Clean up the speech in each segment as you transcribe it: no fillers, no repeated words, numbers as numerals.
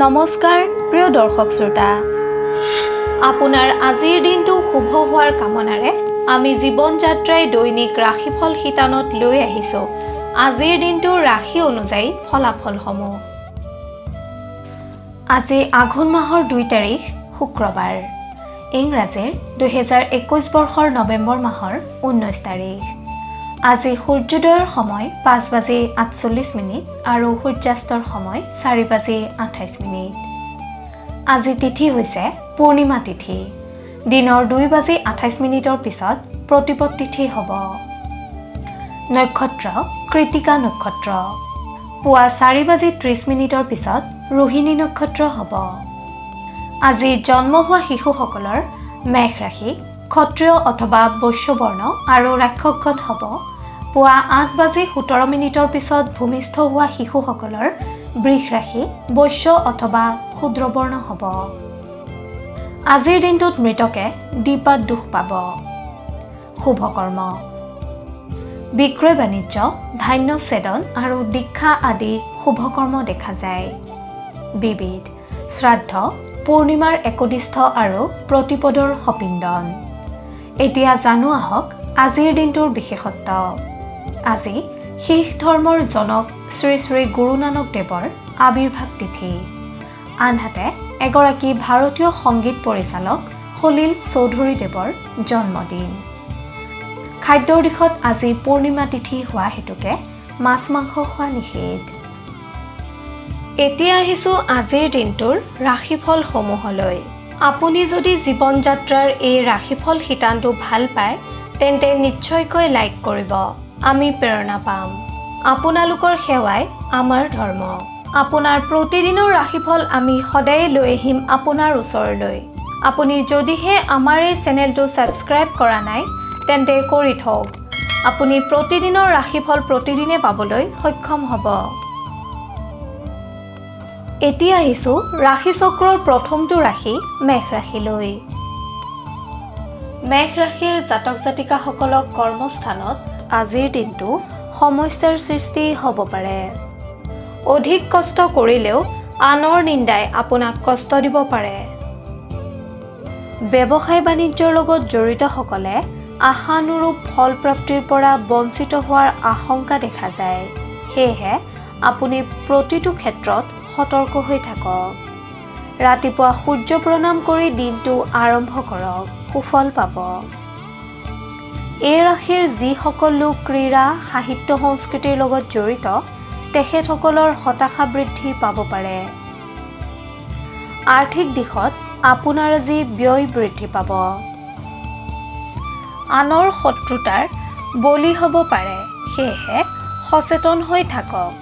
নমস্কাৰ প্ৰিয় দৰ্শক শ্ৰোতা আপোনাৰ আজিৰ দিনটো শুভ হোৱাৰ কামনাৰে আমি জীৱন যাত্ৰাই দৈনিক ৰাশিফল শিতানত লৈ আহিছো আজিৰ দিনটোৰ ৰাশি অনুযায়ী ফলাফলসমূহ আজি আঘোণ মাহৰ 2 তাৰিখ শুক্ৰবাৰ ইংৰাজীৰ 2021 বৰ্ষৰ নৱেম্বৰ মাহৰ 19 তাৰিখ আজি সূৰ্যোদয়ৰ সময় 5:48 আৰু সূৰ্যাস্তৰ সময় 4:28 আজি তিথি হৈছে পূৰ্ণিমা তিথি দিনৰ 2:28 পিছত প্ৰতিপদ তিথি হ'ব নক্ষত্ৰ কৃতিকা নক্ষত্ৰ পুৱা 4:30 পিছত ৰোহিণী নক্ষত্ৰ হ'ব আজি জন্ম হোৱা শিশুসকলৰ মেষ ৰাশি ক্ষত্ৰিয় অথবা বৈশ্য বৰ্ণ আৰু ৰাক্ষসগণ হ'ব পুৱা 8:17 পিছত ভূমিষ্ঠ হোৱা শিশুসকলৰ বৃষ ৰাশি বৈশ্য অথবা ক্ষুদ্ৰ বৰ্ণ হ'ব আজিৰ দিনটোত মৃতকে দ্বিপাদ দুখ পাব শুভ কৰ্ম বিক্ৰয় বাণিজ্য ধান্য ছেদন আৰু দীক্ষা আদি শুভ কৰ্ম দেখা যায় বিবিধ শ্ৰাদ্ধ পূৰ্ণিমাৰ একদিষ্ঠ আৰু প্ৰতিপদৰ সপিণ্ডন এতিয়া জানো আহক আজিৰ দিনটোৰ বিশেষত্ব আজি শিখ ধৰ্মৰ জনক শ্ৰী শ্ৰী গুৰু নানক দেৱৰ আবিৰ্ভাৱ তিথি আনহাতে এগৰাকী ভাৰতীয় সংগীত পৰিচালক সলিল চৌধুৰী দেৱৰ জন্মদিন খাদ্যৰ দিশত আজি পূৰ্ণিমা তিথি হোৱা হেতুকে মাছ মাংস খোৱা নিষেধ এতিয়া আহিছো আজিৰ দিনটোৰ ৰাশিফল সমূহলৈ আপুনি যদি জীৱন যাত্ৰাৰ এই ৰাশিফল শিতানটো ভাল পায় তেন্তে নিশ্চয়কৈ লাইক কৰিব আমি প্ৰেৰণা পাম আপোনালোকৰ সেৱাই আমাৰ ধৰ্ম আপোনাৰ প্ৰতিদিনৰ ৰাশিফল আমি সদায় লৈ আহিম আপোনাৰ ওচৰলৈ আপুনি যদিহে আমাৰ এই চেনেলটো ছাবস্ক্ৰাইব কৰা নাই তেন্তে কৰি থওক আপুনি প্ৰতিদিনৰ ৰাশিফল প্ৰতিদিনে পাবলৈ সক্ষম হ'ব এতিয়া আহিছো ৰাশি চক্ৰৰ প্ৰথমটো ৰাশি মেষ ৰাশিলৈ মেষ ৰাশিৰ জাতক জাতিকাসকলক কৰ্মস্থানত আজিৰ দিনটো সমস্যাৰ সৃষ্টি হ'ব পাৰে অধিক কষ্ট কৰিলেও আনৰ নিন্দাই আপোনাক কষ্ট দিব পাৰে ব্যৱসায় বাণিজ্যৰ লগত জড়িতসকলে আশানুৰূপ ফল প্ৰাপ্তিৰ পৰা বঞ্চিত হোৱাৰ আশংকা দেখা যায় সেয়েহে আপুনি প্ৰতিটো ক্ষেত্ৰত সতৰ্ক হৈ থাকক ৰাতিপুৱা সূৰ্য প্ৰণাম কৰি দিনটো আৰম্ভ কৰক সুফল পাব এই ৰাশিৰ যিসকল লোক ক্ৰীড়া সাহিত্য সংস্কৃতিৰ লগত জড়িত তেখেতসকলৰ হতাশা বৃদ্ধি পাব পাৰে আৰ্থিক দিশত আপোনাৰ আজি ব্যয় বৃদ্ধি পাব আনৰ শত্ৰুতাৰ বলি হ'ব পাৰে সেয়েহে সচেতন হৈ থাকক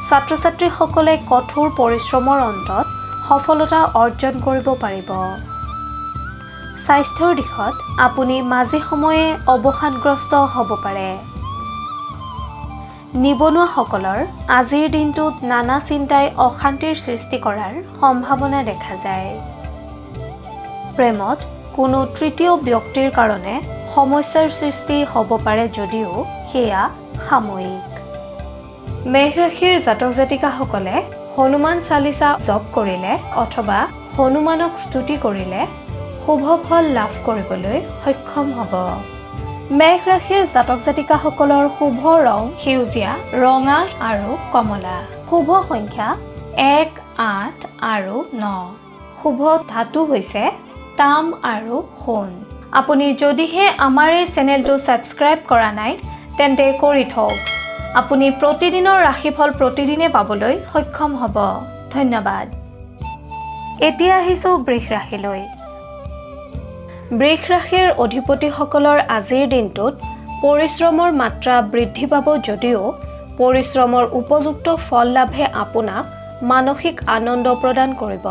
ছাত্ৰ ছাত্ৰীসকলে কঠোৰ পৰিশ্ৰমৰ অন্তত সফলতা অৰ্জন কৰিব পাৰিব স্বাস্থ্যৰ দিশত আপুনি মাজে সময়ে অৱসাদগ্ৰস্ত হ'ব পাৰে নিবনুৱাসকলৰ আজিৰ দিনটোত নানা চিন্তাই অশান্তিৰ সৃষ্টি কৰাৰ সম্ভাৱনা দেখা যায় প্ৰেমত কোনো তৃতীয় ব্যক্তিৰ কাৰণে সমস্যাৰ সৃষ্টি হ'ব পাৰে যদিও সেয়া সাময়িক মেষ ৰাশিৰ জাতক জাতিকাসকলে হনুমান চালিচা জপ কৰিলে অথবা হনুমানক স্তুতি কৰিলে শুভ ফল লাভ কৰিবলৈ সক্ষম হ'ব মেষ ৰাশিৰ জাতক জাতিকাসকলৰ শুভ ৰং সেউজীয়া ৰঙা আৰু কমলা শুভ সংখ্যা 1, 8 আৰু 9 শুভ ধাতু হৈছে তাম আৰু সোণ আপুনি যদিহে আমাৰ এই চেনেলটো ছাবস্ক্ৰাইব কৰা নাই তেন্তে কৰি থওক আপুনি প্ৰতিদিনৰ ৰাশিফল প্ৰতিদিনে পাবলৈ সক্ষম হ'ব ধন্যবাদ এতিয়া আহিছো বৃষ ৰাশিলৈ বৃষ ৰাশিৰ অধিপতিসকলৰ আজিৰ দিনটোত পৰিশ্ৰমৰ মাত্ৰা বৃদ্ধি পাব যদিও পৰিশ্ৰমৰ উপযুক্ত ফল লাভে আপোনাক মানসিক আনন্দ প্ৰদান কৰিব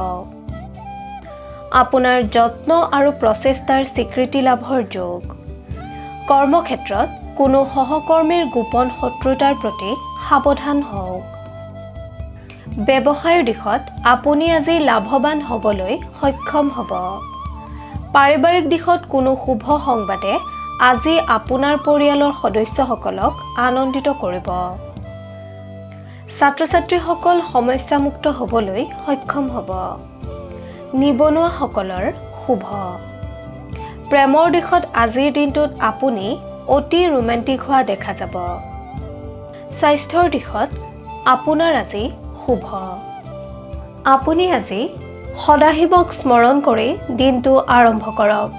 আপোনাৰ যত্ন আৰু প্ৰচেষ্টাৰ স্বীকৃতি লাভৰ যোগ কৰ্মক্ষেত্ৰত কোনো সহকৰ্মীৰ গোপন শত্ৰুতাৰ প্ৰতি সাৱধান হওক ব্যৱসায়ৰ দিশত আপুনি আজি লাভৱান হ'বলৈ সক্ষম হ'ব পাৰিবাৰিক দিশত কোনো শুভ সংবাদে আজি আপোনাৰ পৰিয়ালৰ সদস্যসকলক আনন্দিত কৰিব ছাত্ৰ-ছাত্ৰীসকল সমস্যামুক্ত হ'বলৈ সক্ষম হ'ব। নিবনুৱাসকলৰ শুভ। প্ৰেমৰ দিশত আজিৰ দিনটোত আপুনি অতি ৰোমেণ্টিক হোৱা দেখা যাব। স্বাস্থ্যৰ দিশত আপোনাৰ আজি শুভ। আপুনি আজি সদাশিৱক স্মৰণ কৰি দিনটো আৰম্ভ কৰক।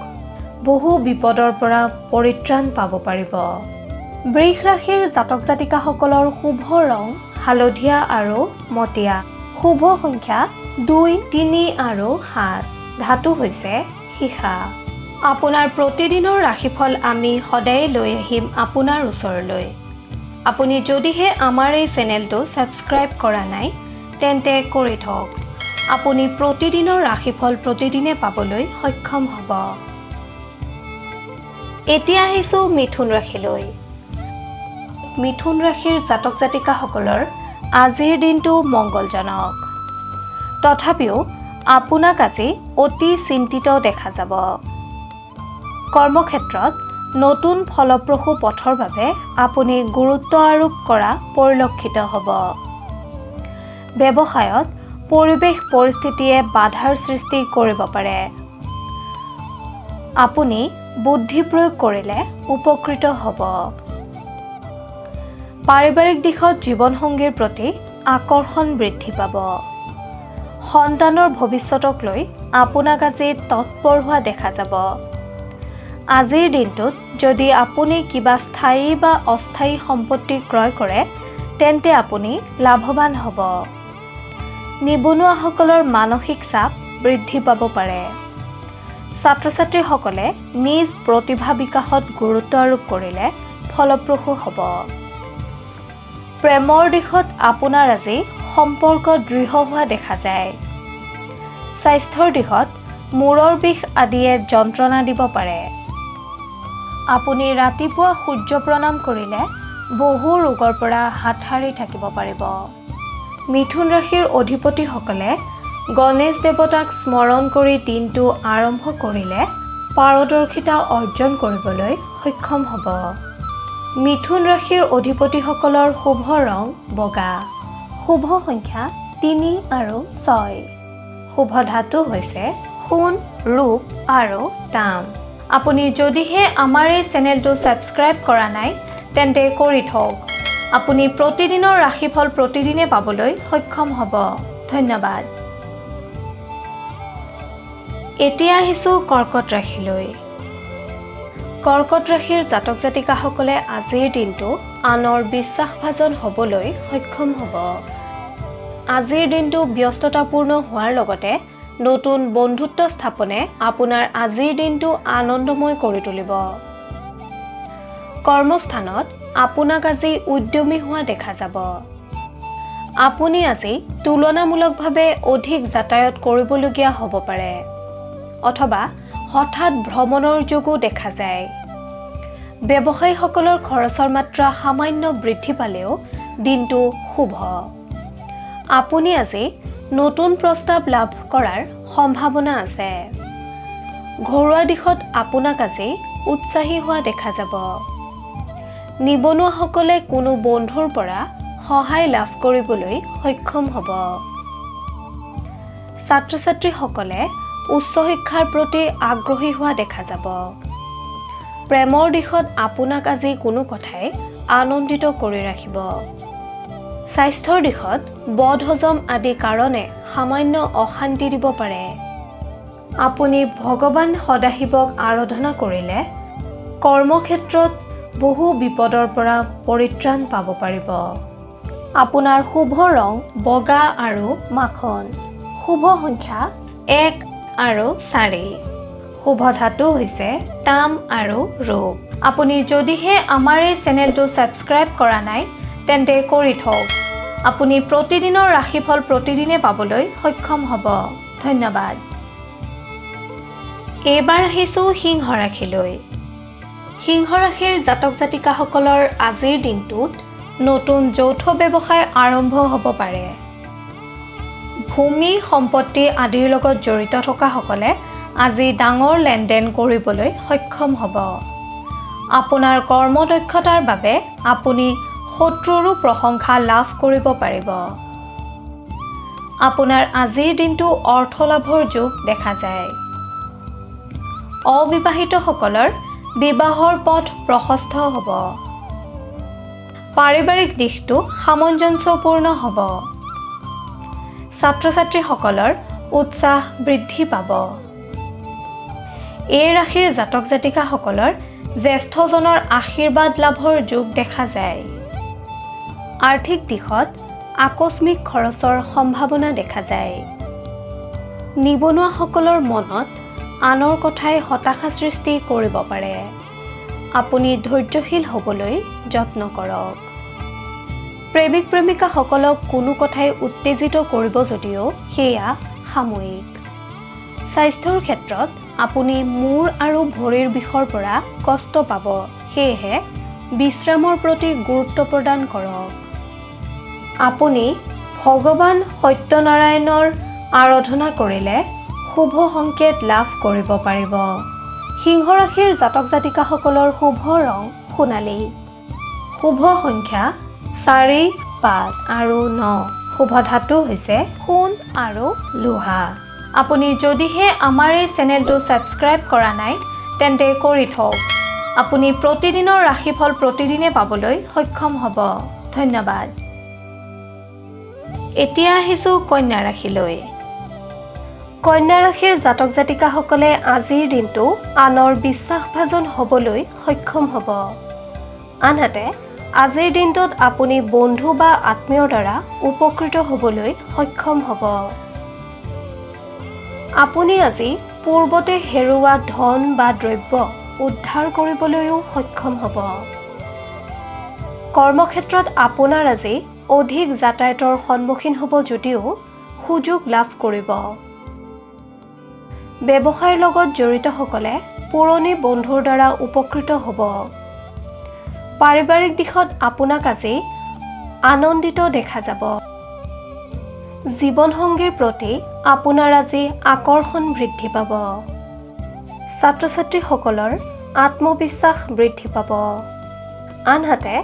বহু বিপদৰ পৰা পৰিত্ৰাণ পাব পাৰিব। বৃষ ৰাশিৰ জাতক জাতিকাসকলৰ শুভ ৰং হালধীয়া আৰু মটীয়া। শুভ সংখ্যা 2, 3 আৰু 7। ধাতু হৈছে সীসা। আপোনাৰ প্ৰতিদিনৰ ৰাশিফল আমি সদায় লৈ আহিম আপোনাৰ ওচৰলৈ। আপুনি যদিহে আমাৰ এই চেনেলটো ছাবস্ক্ৰাইব কৰা নাই তেন্তে কৰি থওক। আপুনি প্ৰতিদিনৰ ৰাশিফল প্ৰতিদিনে পাবলৈ সক্ষম হ'ব। এতিয়া আহিছোঁ মিথুন ৰাশিলৈ। মিথুন ৰাশিৰ জাতক জাতিকাসকলৰ আজিৰ দিনটো মংগলজনক। তথাপিও আপোনাক আজি অতি চিন্তিত দেখা যাব। কৰ্মক্ষেত্ৰত নতুন ফলপ্ৰসূ পথৰ বাবে আপুনি গুৰুত্ব আৰোপ কৰা পৰিলক্ষিত হ'ব। ব্যৱসায়ত পৰিৱেশ পৰিস্থিতিয়ে বাধাৰ সৃষ্টি কৰিব পাৰে। আপুনি বুদ্ধি প্ৰয়োগ কৰিলে উপকৃত হ'ব। পাৰিবাৰিক দিশত জীৱনসংগীৰ প্ৰতি আকৰ্ষণ বৃদ্ধি পাব। সন্তানৰ ভৱিষ্যতক লৈ আপোনাক আজি তৎপৰ হোৱা দেখা যাব। আজিৰ দিনটোত যদি আপুনি কিবা স্থায়ী বা অস্থায়ী সম্পত্তি ক্ৰয় কৰে তেন্তে আপুনি লাভৱান হ'ব। নিবনুৱাসকলৰ মানসিক চাপ বৃদ্ধি পাব পাৰে। ছাত্ৰ-ছাত্ৰীসকলে নিজ প্ৰতিভা বিকাশত গুৰুত্ব আৰোপ কৰিলে ফলপ্ৰসূ হ'ব। প্ৰেমৰ দিশত আপোনাৰ আজি সম্পৰ্ক দৃঢ় হোৱা দেখা যায়। স্বাস্থ্যৰ দিশত মূৰৰ বিষ আদিয়ে যন্ত্ৰণা দিব পাৰে। আপুনি ৰাতিপুৱা সূৰ্য প্ৰণাম কৰিলে বহু ৰোগৰ পৰা হাত সাৰি থাকিব পাৰিব। মিথুন ৰাশিৰ অধিপতিসকলে গণেশ দেৱতাক স্মৰণ কৰি দিনটো আৰম্ভ কৰিলে পাৰদৰ্শিতা অৰ্জন কৰিবলৈ সক্ষম হ'ব। মিথুন ৰাশিৰ অধিপতিসকলৰ শুভ ৰং বগা। শুভ সংখ্যা 3 আৰু 6। শুভ ধাতু হৈছে সোণ, ৰূপ আৰু তাম। আপুনি যদিহে আমাৰ এই চেনেলটো ছাবস্ক্ৰাইব কৰা নাই তেন্তে কৰি থওক। আপুনি প্ৰতিদিনৰ ৰাশিফল প্ৰতিদিনে পাবলৈ সক্ষম হ'ব। ধন্যবাদ। এতিয়া আহিছোঁ কৰ্কট ৰাশিলৈ। কৰ্কট ৰাশিৰ জাতক জাতিকাসকলে আজিৰ দিনটো আনৰ বিশ্বাসভাজন হ'বলৈ সক্ষম হ'ব। আজিৰ দিনটো ব্যস্ততাপূৰ্ণ হোৱাৰ লগতে নতুন বন্ধুত্ব স্থাপনে আপোনাৰ আজিৰ দিনটো আনন্দময় কৰি তুলিব। কৰ্মস্থানত আপোনাক আজি উদ্যমী হোৱা দেখা যাব। আপুনি আজি তুলনামূলকভাৱে অধিক যাতায়াত কৰিবলগীয়া হ'ব পাৰে অথবা হঠাৎ ভ্ৰমণৰ যোগো দেখা যায়। ব্যৱসায়ীসকলৰ খৰচৰ মাত্ৰা সামান্য বৃদ্ধি পালেও দিনটো শুভ। আপুনি আজি নতুন প্ৰস্তাৱ লাভ কৰাৰ সম্ভাৱনা আছে। ঘৰুৱা দিশত আপোনাক আজি উৎসাহী হোৱা দেখা যাব। নিবনুৱাসকলে কোনো বন্ধুৰ পৰা সহায় লাভ কৰিবলৈ সক্ষম হ'ব। ছাত্ৰ-ছাত্ৰীসকলে উচ্চ শিক্ষাৰ প্ৰতি আগ্ৰহী হোৱা দেখা যাব। প্ৰেমৰ দিশত আপোনাক আজি কোনো কথাই আনন্দিত কৰি ৰাখিব। স্বাস্থ্যৰ দিশত বদহজম আদি কাৰণে সামান্য অশান্তি দিব পাৰে। আপুনি ভগৱান সদাশিৱক আৰাধনা কৰিলে কৰ্মক্ষেত্ৰত বহু বিপদৰ পৰা পৰিত্ৰাণ পাব পাৰিব। আপোনাৰ শুভ ৰং বগা আৰু মাখন। শুভ সংখ্যা 1 আৰু 4। শুভ ধাতু হৈছে তাম আৰু ৰূপ। আপুনি যদিহে আমাৰ এই চেনেলটো ছাবস্ক্ৰাইব কৰা নাই তেন্তে কৰি থওক। আপুনি প্ৰতিদিনৰ ৰাশিফল প্ৰতিদিনে পাবলৈ সক্ষম হ'ব। ধন্যবাদ। এইবাৰ আহিছোঁ সিংহ ৰাশিলৈ। সিংহ ৰাশিৰ জাতক জাতিকাসকলৰ আজিৰ দিনটোত নতুন যৌথ ব্যৱসায় আৰম্ভ হ'ব পাৰে। ভূমি সম্পত্তি আদিৰ লগত জড়িত থকাসকলে আজি ডাঙৰ লেনদেন কৰিবলৈ সক্ষম হ'ব। আপোনাৰ কৰ্মদক্ষতাৰ বাবে আপুনি শত্ৰুৰো প্ৰশংসা লাভ কৰিব পাৰিব। আপোনাৰ আজিৰ দিনটো অৰ্থলাভৰ যোগ দেখা যায়। অবিবাহিতসকলৰ বিবাহৰ পথ প্ৰশস্ত হ'ব। পাৰিবাৰিক দিশটো সামঞ্জস্যপূৰ্ণ হ'ব। ছাত্ৰ-ছাত্ৰীসকলৰ উৎসাহ বৃদ্ধি পাব। এই ৰাশিৰ জাতক জাতিকাসকলৰ জ্যেষ্ঠজনৰ আশীৰ্বাদ লাভৰ যোগ দেখা যায়। আৰ্থিক দিশত আকস্মিক খৰচৰ সম্ভাৱনা দেখা যায়। নিবনুৱাসকলৰ মনত আনৰ কথাই হতাশা সৃষ্টি কৰিব পাৰে। আপুনি ধৈৰ্যশীল হ'বলৈ যত্ন কৰক। প্ৰেমিক প্ৰেমিকাসকলক কোনো কথাই উত্তেজিত কৰিব যদিও সেয়া সাময়িক। স্বাস্থ্যৰ ক্ষেত্ৰত আপুনি মূৰ আৰু ভৰিৰ বিষৰ পৰা কষ্ট পাব, সেয়েহে বিশ্ৰামৰ প্ৰতি গুৰুত্ব প্ৰদান কৰক। আপুনি ভগৱান সত্যনাৰায়ণৰ আৰাধনা কৰিলে শুভ সংকেত লাভ কৰিব পাৰিব। সিংহ ৰাশিৰ জাতক জাতিকাসকলৰ শুভ ৰং সোণালী। শুভ সংখ্যা 4, 5 আৰু 9। শুভ ধাতু হৈছে সোণ আৰু লোহা। আপুনি যদিহে আমাৰ এই চেনেলটো ছাবস্ক্ৰাইব কৰা নাই তেন্তে কৰি থওক। আপুনি প্ৰতিদিনৰ ৰাশিফল প্ৰতিদিনে পাবলৈ সক্ষম হ'ব। ধন্যবাদ। এতিয়া আহিছোঁ কন্যা ৰাশিলৈ। কন্যা ৰাশিৰ জাতক জাতিকাসকলে আজিৰ দিনটো আনৰ বিশ্বাসভাজন হ'বলৈ সক্ষম হ'ব। আনহাতে আজিৰ দিনটোত আপুনি বন্ধু বা আত্মীয়ৰ দ্বাৰা উপকৃত হ'বলৈ সক্ষম হ'ব। আপুনি আজি পূৰ্বতে হেৰুওৱা ধন বা দ্ৰব্য উদ্ধাৰ কৰিবলৈও সক্ষম হ'ব। কৰ্মক্ষেত্ৰত আপোনাৰ আজি অধিক যাতায়াতৰ সন্মুখীন হ'ব যদিও সুযোগ লাভ কৰিব। ব্যৱসায়ৰ লগত জড়িতসকলে পুৰণি বন্ধুৰ দ্বাৰা উপকৃত হ'ব। পাৰিবাৰিক দিশত আপোনাক আজি আনন্দিত দেখা যাব। জীৱনসংগীৰ প্ৰতি আপোনাৰ আজি আকৰ্ষণ বৃদ্ধি পাব। ছাত্ৰ-ছাত্ৰীসকলৰ আত্মবিশ্বাস বৃদ্ধি পাব। আনহাতে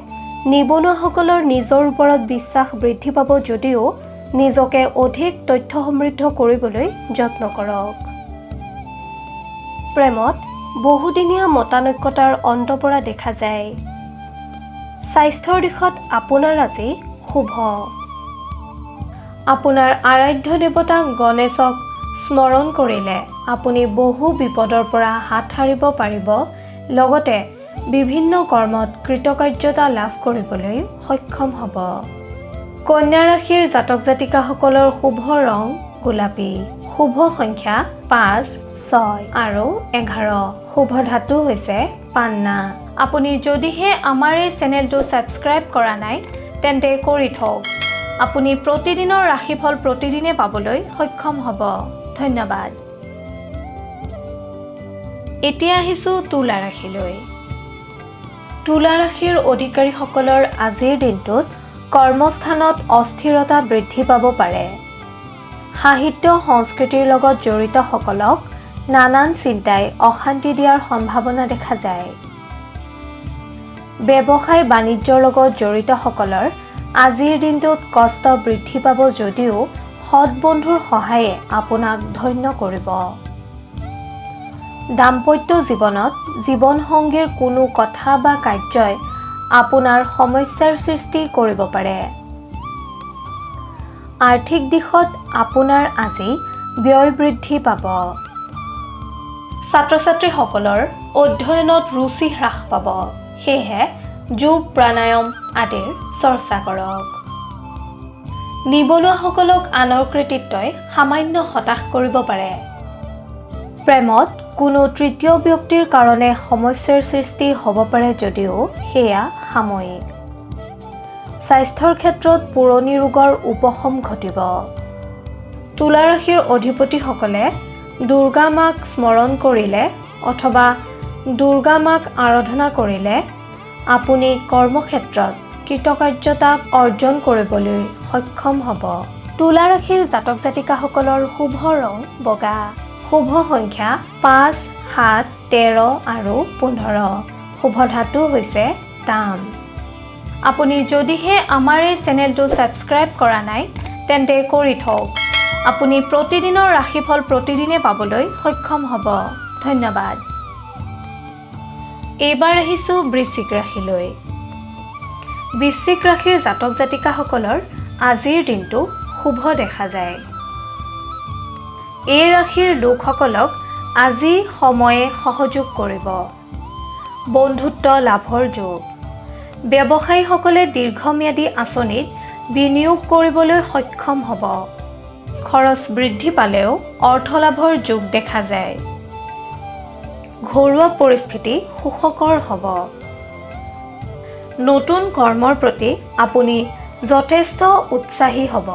নিবনুৱাসকলৰ নিজৰ ওপৰত বিশ্বাস বৃদ্ধি পাব যদিও নিজকে অধিক তথ্য সমৃদ্ধ কৰিবলৈ যত্ন কৰক। প্ৰেমত বহুদিনীয়া মতানৈক্যতাৰ অন্ত পৰা দেখা যায়। স্বাস্থ্যৰ দিশত আপোনাৰ আজি শুভ। আপোনাৰ আৰাধ্য দেৱতা গণেশক স্মৰণ কৰিলে আপুনি বহু বিপদৰ পৰা হাত সাৰিব পাৰিব, লগতে বিভিন্ন কৰ্মত কৃতকাৰ্যতা লাভ কৰিবলৈ সক্ষম হ'ব। কন্যা ৰাশিৰ জাতক জাতিকাসকলৰ শুভ ৰং গোলাপী। শুভ সংখ্যা 5, 6 আৰু 11। শুভ ধাতু হৈছে পান্না। আপুনি যদিহে আমাৰ এই চেনেলটো ছাবস্ক্ৰাইব কৰা নাই তেন্তে কৰি থওক। আপুনি প্ৰতিদিনৰ ৰাশিফল প্ৰতিদিনে পাবলৈ সক্ষম হ'ব। ধন্যবাদ। এতিয়া আহিছোঁ তুলা ৰাশিলৈ। তুলা ৰাশিৰ অধিকাৰীসকলৰ আজিৰ দিনটোত কৰ্মস্থানত অস্থিৰতা বৃদ্ধি পাব পাৰে। সাহিত্য সংস্কৃতিৰ লগত জড়িতসকলক নানান চিন্তাই অশান্তি দিয়াৰ সম্ভাৱনা দেখা যায়। ব্যৱসায় বাণিজ্যৰ লগত জড়িতসকলৰ আজিৰ দিনটোত কষ্ট বৃদ্ধি পাব যদিও সৎ বন্ধুৰ সহায়ে আপোনাক ধন্য কৰিব। দাম্পত্য জীৱনত জীৱনসংগীৰ কোনো কথা বা কাৰ্যই আপোনাৰ সমস্যাৰ সৃষ্টি কৰিব পাৰে। আৰ্থিক দিশত আপোনাৰ আজি ব্যয় বৃদ্ধি পাব। ছাত্ৰ-ছাত্ৰীসকলৰ অধ্যয়নত ৰুচি হ্ৰাস পাব, সেয়েহে যোগ প্ৰাণায়াম আদিৰ চৰ্চা কৰক। নিবনুৱাসকলক আনৰ কৃতিত্বই সামান্য হতাশ কৰিব পাৰে। প্ৰেমত কোনো তৃতীয় ব্যক্তিৰ কাৰণে সমস্যাৰ সৃষ্টি হ'ব পাৰে যদিও সেয়া সাময়িক। স্বাস্থ্যৰ ক্ষেত্ৰত পুৰণি ৰোগৰ উপশম ঘটিব। তুলা ৰাশিৰ অধিপতিসকলে দুৰ্গা মাক স্মৰণ কৰিলে অথবা দুৰ্গা মাক আৰাধনা কৰিলে আপুনি কৰ্মক্ষেত্ৰত কৃতকাৰ্যতা অৰ্জন কৰিবলৈ সক্ষম হ'ব। তুলা ৰাশিৰ জাতক জাতিকাসকলৰ শুভ ৰং বগা। শুভ সংখ্যা 5, 7, 13 আৰু 15। শুভ ধাতু হৈছে তাম। আপুনি যদিহে আমাৰ এই চেনেলটো ছাবস্ক্ৰাইব কৰা নাই তেন্তে কৰি থওক আপুনি প্ৰতিদিনৰ ৰাশিফল প্ৰতিদিনে পাবলৈ সক্ষম হ'ব ধন্যবাদ এইবাৰ আহিছো বৃশ্চিক ৰাশিলৈ বৃশ্চিক ৰাশিৰ জাতক জাতিকাসকলৰ আজিৰ দিনটো শুভ দেখা যায় এই ৰাশিৰ লোকসকলক আজি সময়ে সহযোগ কৰিব বন্ধুত্ব লাভৰ যোগ ব্যৱসায়ীসকলে দীৰ্ঘম্যাদী আঁচনিত বিনিয়োগ কৰিবলৈ সক্ষম হ'ব খৰচ বৃদ্ধি পালেও অৰ্থ লাভৰ যোগ দেখা যায় ঘৰুৱা পৰিস্থিতি সুখকৰ হ'ব নতুন কৰ্মৰ প্ৰতি আপুনি যথেষ্ট উৎসাহী হ'ব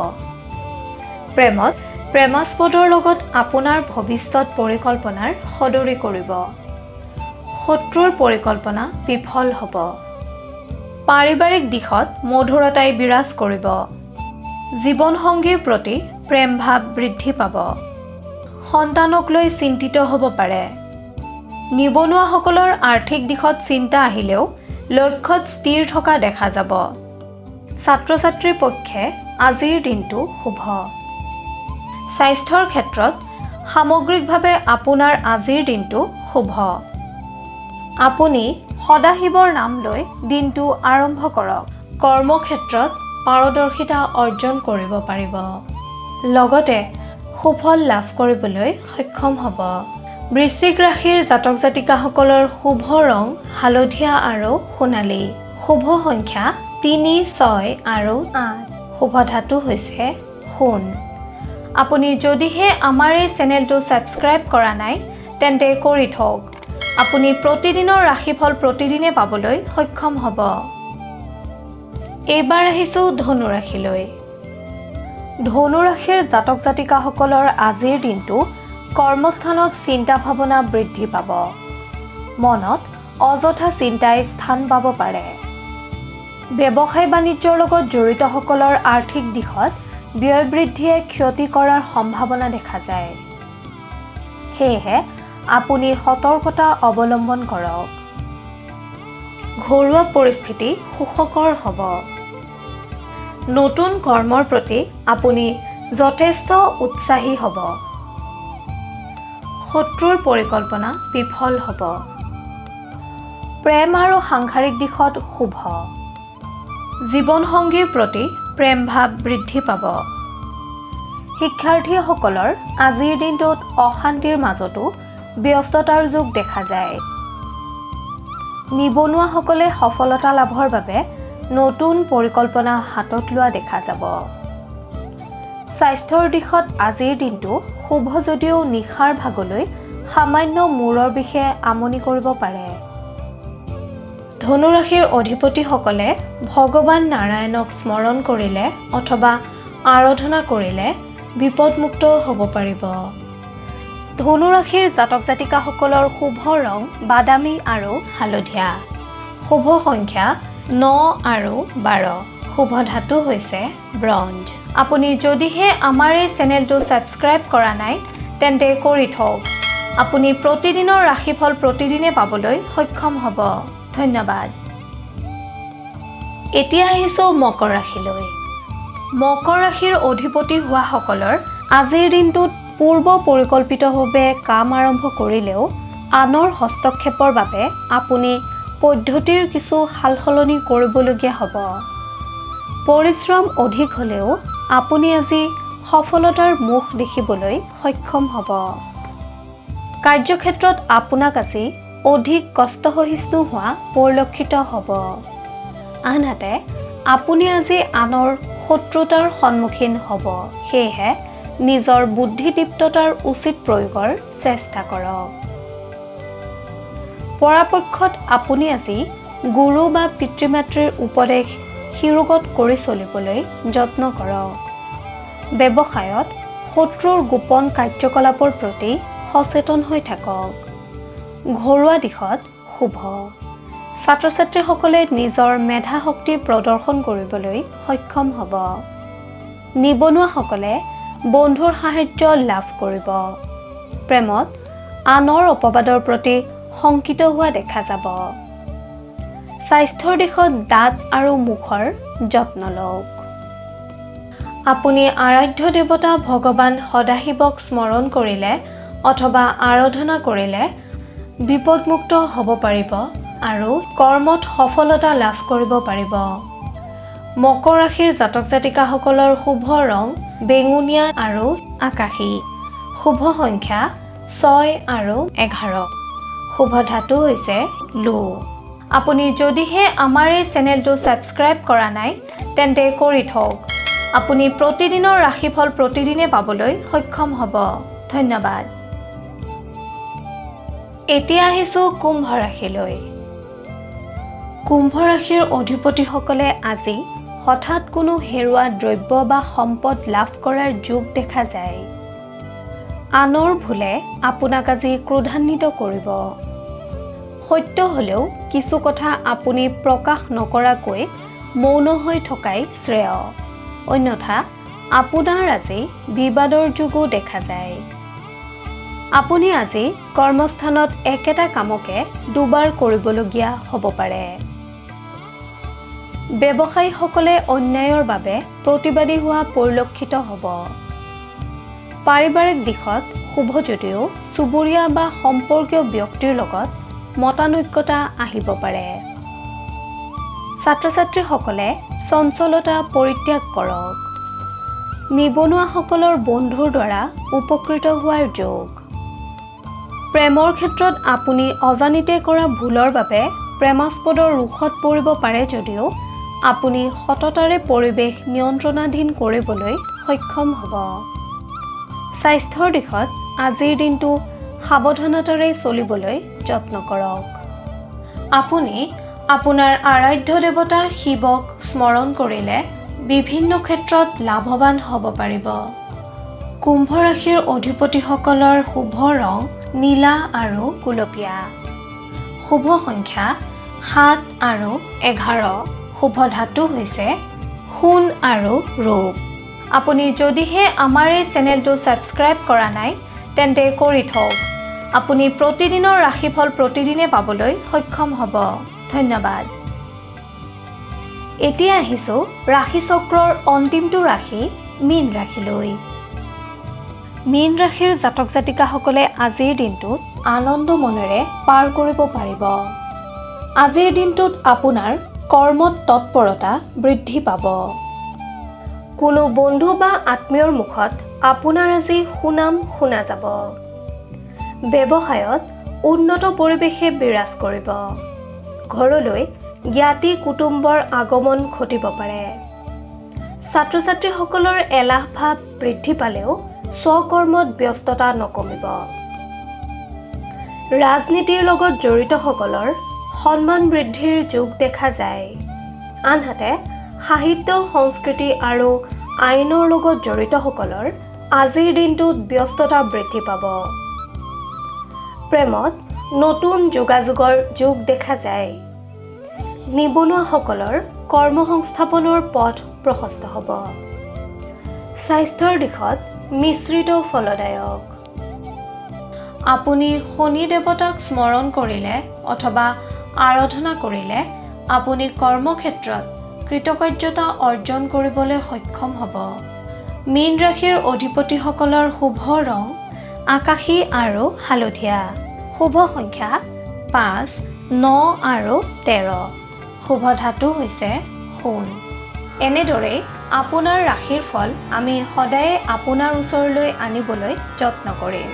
প্ৰেমত প্ৰেমাস্পদৰ লগত আপোনাৰ ভৱিষ্যত পৰিকল্পনাৰ সদৰি কৰিব শত্ৰুৰ পৰিকল্পনা বিফল হ'ব পাৰিবাৰিক দিশত মধুৰতাই বিৰাজ কৰিব জীৱনসংগীৰ প্ৰতি প্ৰেম ভাৱ বৃদ্ধি পাব সন্তানক লৈ চিন্তিত হ'ব পাৰে নিবনুৱাসকলৰ আৰ্থিক দিশত চিন্তা আহিলেও লক্ষ্যত স্থিৰ থকা দেখা যাব ছাত্ৰ ছাত্ৰীৰ পক্ষে আজিৰ দিনটো শুভ স্বাস্থ্যৰ ক্ষেত্ৰত সামগ্ৰিকভাৱে আপোনাৰ আজিৰ দিনটো শুভ আপুনি সদাশিৱৰ নাম লৈ দিনটো আৰম্ভ কৰক কৰ্মক্ষেত্ৰত পাৰদৰ্শিতা অৰ্জন কৰিব পাৰিব লগতে সুফল লাভ কৰিবলৈ সক্ষম হ'ব বৃশ্চিক ৰাশিৰ জাতক জাতিকাসকলৰ শুভ ৰং হালধীয়া আৰু সোণালী শুভ সংখ্যা 3, 6 আৰু 8 শুভ ধাতু হৈছে সোণ আপুনি যদিহে আমাৰ এই চেনেলটো ছাবস্ক্ৰাইব কৰা নাই তেন্তে কৰি থওক আপুনি প্ৰতিদিনৰ ৰাশিফল প্ৰতিদিনে পাবলৈ সক্ষম হ'ব এইবাৰ আহিছো ধনু ৰাশিলৈ ধনু ৰাশিৰ জাতক জাতিকাসকলৰ আজিৰ দিনটো কৰ্মস্থানত চিন্তা ভাৱনা বৃদ্ধি পাব মনত অযথা চিন্তাই স্থান পাব পাৰে ব্যৱসায় বাণিজ্যৰ লগত জড়িতসকলৰ আৰ্থিক দিশত ব্যয় বৃদ্ধিয়ে ক্ষতি কৰাৰ সম্ভাৱনা দেখা যায় সেয়েহে আপুনি সতৰ্কতা অৱলম্বন কৰক ঘৰুৱা পৰিস্থিতি সুখকৰ হ'ব নতুন কৰ্মৰ প্ৰতি আপুনি যথেষ্ট উৎসাহী হ'ব শত্ৰুৰ পৰিকল্পনা বিফল হ'ব প্ৰেম আৰু সাংসাৰিক দিশত শুভ জীৱনসংগীৰ প্ৰতি প্ৰেম ভাৱ বৃদ্ধি পাব শিক্ষাৰ্থীসকলৰ আজিৰ দিনটোত অশান্তিৰ মাজতো ব্যস্ততাৰ যোগ দেখা যায় নিবনুৱাসকলে সফলতা লাভৰ বাবে নতুন পৰিকল্পনা হাতত লোৱা দেখা যাব স্বাস্থ্যৰ দিশত আজিৰ দিনটো শুভ যদিও নিশাৰ ভাগলৈ সামান্য মূৰৰ বিষে আমনি কৰিব পাৰে ধনু ৰাশিৰ অধিপতিসকলে ভগৱান নাৰায়ণক স্মৰণ কৰিলে অথবা আৰাধনা কৰিলে বিপদমুক্ত হ'ব পাৰিব ধনু ৰাশিৰ জাতক জাতিকাসকলৰ শুভ ৰং বাদামী আৰু হালধীয়া শুভ সংখ্যা 9 আৰু 12 শুভ ধাতু হৈছে ব্ৰঞ্জ আপুনি যদিহে আমাৰ এই চেনেলটো ছাবস্ক্ৰাইব কৰা নাই তেন্তে কৰি থওক আপুনি প্ৰতিদিনৰ ৰাশিফল প্ৰতিদিনে পাবলৈ সক্ষম হ'ব ধন্যবাদ এতিয়া আহিছো মকৰ ৰাশিলৈ মকৰ ৰাশিৰ অধিপতি হোৱাসকলৰ আজিৰ দিনটোত পূৰ্ব পৰিকল্পিতভাৱে কাম আৰম্ভ কৰিলেও আনৰ হস্তক্ষেপৰ বাবে আপুনি পদ্ধতিৰ কিছু সালসলনি কৰিবলগীয়া হ'ব পৰিশ্ৰম অধিক হ'লেও আপুনি আজি সফলতাৰ মুখ দেখিবলৈ সক্ষম হ'ব কাৰ্যক্ষেত্ৰত আপোনাক আজি অধিক কষ্টসহিষ্ণু হোৱা পৰিলক্ষিত হ'ব আনহাতে আপুনি আজি আনৰ শত্ৰুতাৰ সন্মুখীন হ'ব সেয়েহে নিজৰ বুদ্ধিদীপ্ততাৰ উচিত প্ৰয়োগৰ চেষ্টা কৰক পৰাপক্ষত আপুনি আজি গুৰু বা পিতৃ-মাতৃৰ উপদেশ শিৰোগত কৰি চলিবলৈ যত্ন কৰক ব্যৱসায়ত শত্ৰুৰ গোপন কাৰ্যকলাপৰ প্ৰতি সচেতন হৈ থাকক ঘৰুৱা দিশত শুভ ছাত্ৰ ছাত্ৰীসকলে নিজৰ মেধা শক্তি প্ৰদৰ্শন কৰিবলৈ সক্ষম হ'ব নিবনুৱাসকলে বন্ধুৰ সাহায্য লাভ কৰিব প্ৰেমত আনৰ অপবাদৰ প্ৰতি শংকিত হোৱা দেখা যাব স্বাস্থ্যৰ দিশত দাঁত আৰু মুখৰ যত্ন লওক। আপুনি আৰাধ্য দেৱতা ভগৱান সদাশিৱক স্মৰণ কৰিলে অথবা আৰাধনা কৰিলে বিপদমুক্ত হ'ব পাৰিব আৰু কৰ্মত সফলতা লাভ কৰিব পাৰিব। মকৰ ৰাশিৰ জাতক জাতিকাসকলৰ শুভ ৰং বেঙুনীয়া আৰু আকাশী। শুভ সংখ্যা 6 আৰু 11। শুভ ধাতু হৈছে লো। আপুনি যদিহে আমাৰ এই চেনেলটো ছাবস্ক্ৰাইব কৰা নাই তেন্তে কৰি থওক। আপুনি প্ৰতিদিনৰ ৰাশিফল প্ৰতিদিনে পাবলৈ সক্ষম হ'ব। ধন্যবাদ। এতিয়া আহিছোঁ কুম্ভ ৰাশিলৈ। কুম্ভ ৰাশিৰ অধিপতিসকলে আজি হঠাৎ কোনো হেৰুৱা দ্ৰব্য বা সম্পদ লাভ কৰাৰ যোগ দেখা যায়। আনৰ ভুলে আপোনাক আজি ক্ৰোধান্বিত কৰিব। সত্য হ'লেও কিছু কথা আপুনি প্ৰকাশ নকৰাকৈ মৌন হৈ থকাই শ্ৰেয়। অন্যথা আপোনাৰ আজি বিবাদৰ যোগো দেখা যায়। আপুনি আজি কৰ্মস্থানত একেটা কামকে দুবাৰ কৰিবলগীয়া হ'ব পাৰে। ব্যৱসায়ীসকলে অন্যায়ৰ বাবে প্ৰতিবাদী হোৱা পৰিলক্ষিত হ'ব। পাৰিবাৰিক দিশত শুভ যদিও চুবুৰীয়া বা সম্পৰ্কীয় ব্যক্তিৰ লগত মতানৈক্যতা আহিব পাৰে। ছাত্ৰ ছাত্ৰীসকলে চঞ্চলতা পৰিত্যাগ কৰক। নিবনুৱাসকলৰ বন্ধুৰ দ্বাৰা উপকৃত হোৱাৰ যোগ। প্ৰেমৰ ক্ষেত্ৰত আপুনি অজানিতে কৰা ভুলৰ বাবে প্ৰেমাস্পদৰ ৰোষত পৰিব পাৰে যদিও আপুনি সততাৰে পৰিৱেশ নিয়ন্ত্ৰণাধীন কৰিবলৈ সক্ষম হ'ব। স্বাস্থ্যৰ দিশত আজিৰ দিনটো সাৱধানতাৰে চলিবলৈ যত্ন কৰক। আপুনি আপোনাৰ আৰাধ্য দেৱতা শিৱক স্মৰণ কৰিলে বিভিন্ন ক্ষেত্ৰত লাভৱান হ'ব পাৰিব। কুম্ভ ৰাশিৰ অধিপতিসকলৰ শুভ ৰং নীলা আৰু গুলপীয়া। শুভ সংখ্যা 7 আৰু 11। শুভ ধাতু হৈছে সোণ আৰু ৰূপ। আপুনি যদিহে আমাৰ এই চেনেলটো ছাবস্ক্ৰাইব কৰা নাই তেন্তে কৰি থওক। আপুনি প্ৰতিদিনৰ ৰাশিফল প্ৰতিদিনে পাবলৈ সক্ষম হ'ব। ধন্যবাদ। এতিয়া আহিছোঁ ৰাশিচক্ৰৰ অন্তিমটো ৰাশি মীন ৰাশিলৈ। মীন ৰাশিৰ জাতক জাতিকাসকলে আজিৰ দিনটোত আনন্দ মনেৰে পাৰ কৰিব পাৰিব। আজিৰ দিনটোত আপোনাৰ কৰ্মত তৎপৰতা বৃদ্ধি পাব। কোনো বন্ধু বা আত্মীয়ৰ মুখত আপোনাৰ আজি সুনাম শুনা যাব। ব্যৱসায়ত উন্নত পৰিৱেশে বিৰাজ কৰিব। ঘৰলৈ জ্ঞাতি কুটুম্বৰ আগমন ঘটিব পাৰে। ছাত্ৰ ছাত্ৰীসকলৰ এলাহ ভাৱ বৃদ্ধি পালেও স্বকৰ্মত ব্যস্ততা নকমিব। ৰাজনীতিৰ লগত জড়িতসকলৰ সন্মান বৃদ্ধিৰ যোগ দেখা যায়। আনহাতে সাহিত্য সংস্কৃতি আৰু আইনৰ লগত জড়িতসকলৰ আজিৰ দিনটোত ব্যস্ততা বৃদ্ধি পাব। প্ৰেমত নতুন যোগাযোগৰ যোগ দেখা যায়। নিবনুৱাসকলৰ কৰ্মসংস্থাপনৰ পথ প্ৰশস্ত হ'ব। স্বাস্থ্যৰ দিশত মিশ্ৰিত ফলদায়ক। আপুনি শনি দেৱতাক স্মৰণ কৰিলে অথবা আৰাধনা কৰিলে আপুনি কৰ্মক্ষেত্ৰত কৃতকাৰ্যতা অৰ্জন কৰিবলৈ সক্ষম হ'ব। মীন ৰাশিৰ অধিপতিসকলৰ শুভ ৰং আকাশী আৰু হালধীয়া। শুভ সংখ্যা 5, 9 আৰু 13। শুভ ধাতু হৈছে সোণ। এনেদৰেই আপোনাৰ ৰাশিৰ ফল আমি সদায়ে আপোনাৰ ওচৰলৈ আনিবলৈ যত্ন কৰিম।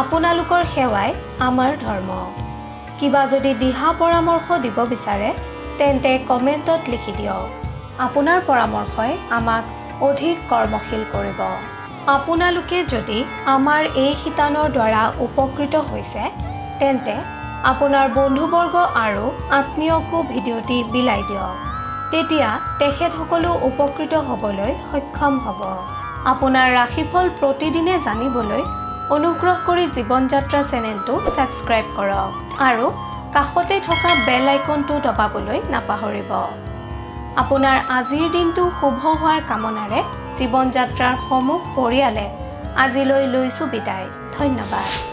আপোনালোকৰ সেৱাই আমাৰ ধৰ্ম। কিবা যদি দিহা পৰামৰ্শ দিব বিচাৰে তেন্তে কমেণ্টত লিখি দিয়ক। আপোনাৰ পৰামৰ্শই আমাক অধিক কৰ্মশীল কৰিব। আপোনালোকে যদি আমাৰ এই শিতানৰ দ্বাৰা উপকৃত হৈছে তেন্তে আপোনাৰ বন্ধুবৰ্গ আৰু আত্মীয়কো ভিডিঅ'টি বিলাই দিয়ক। তেতিয়া তেখেতসকলো উপকৃত হ'বলৈ সক্ষম হ'ব। আপোনাৰ ৰাশিফল প্ৰতিদিনে জানিবলৈ অনুগ্ৰহ কৰি জীৱন যাত্ৰা চেনেলটো ছাবস্ক্ৰাইব কৰক আৰু কাষতে থকা বেল আইকনটো দবাবলৈ নাপাহৰিব। আপোনাৰ আজিৰ দিনটো শুভ হোৱাৰ কামনাৰে জীৱন যাত্ৰাৰ সমূহ পৰিয়ালে আজিলৈ লৈছোঁ বিদায়। ধন্যবাদ।